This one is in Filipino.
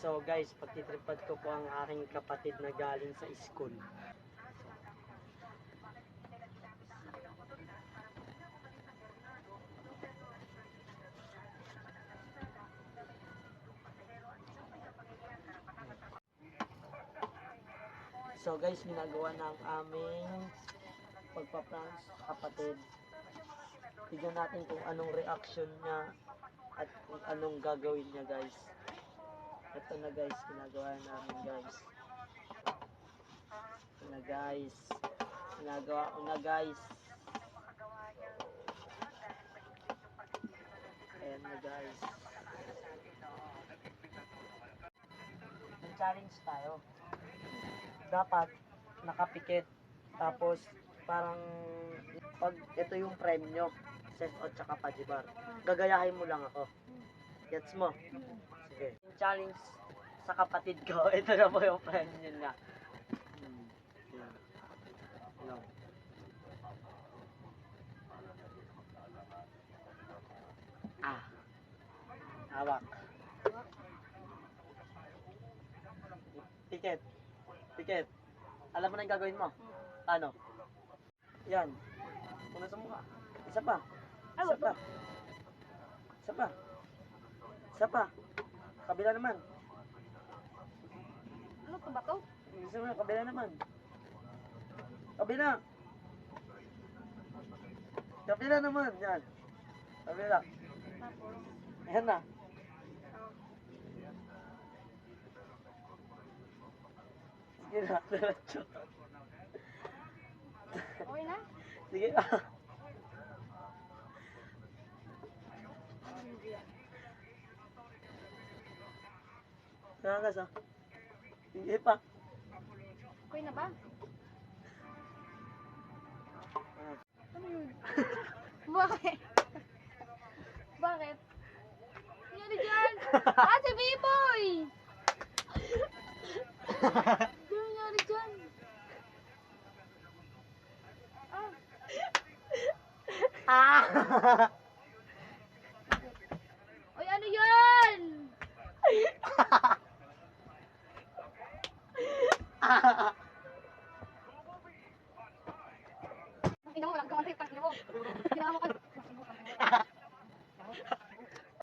So guys, pagtitripad ko po ang aking kapatid na galing sa school. So guys, ginagawa ng aming pagpa-prank sa kapatid. Tignan natin kung anong reaction niya at kung anong gagawin niya guys. Ito na guys, ginagawa namin guys. Ito na guys. Ginagawa ko na guys. Ayan na guys. Challenge tayo. Dapat nakapikit. Tapos parang pag ito yung premyo, set o tsaka pajibar. Gagayahin mo lang ako. Gets mo? Sige. Challenge sa kapatid ko. Ito na po yung premyo niya. Yan. Hawak. Tiket. Tiket. Alam mo na yung gagawin mo? Ano? Yan. Una sa mukha. Isa pa. Isa pa. Isa pa. Isa pa. Kabila naman. Ano to ba to? Isa pa. Kabila naman. Kabila. Kabila naman. Yan. Kabila. Tapos, Yan na. Sige na. Diretso. okay na? Sige. Nangas ah. Sige pa. Okay na ba? Ano yun? Bakit? Bakit? Nangyari dyan? Ah, si B-Boy! Ano nangyari dyan? Ah! Oy, ano yan? Ah!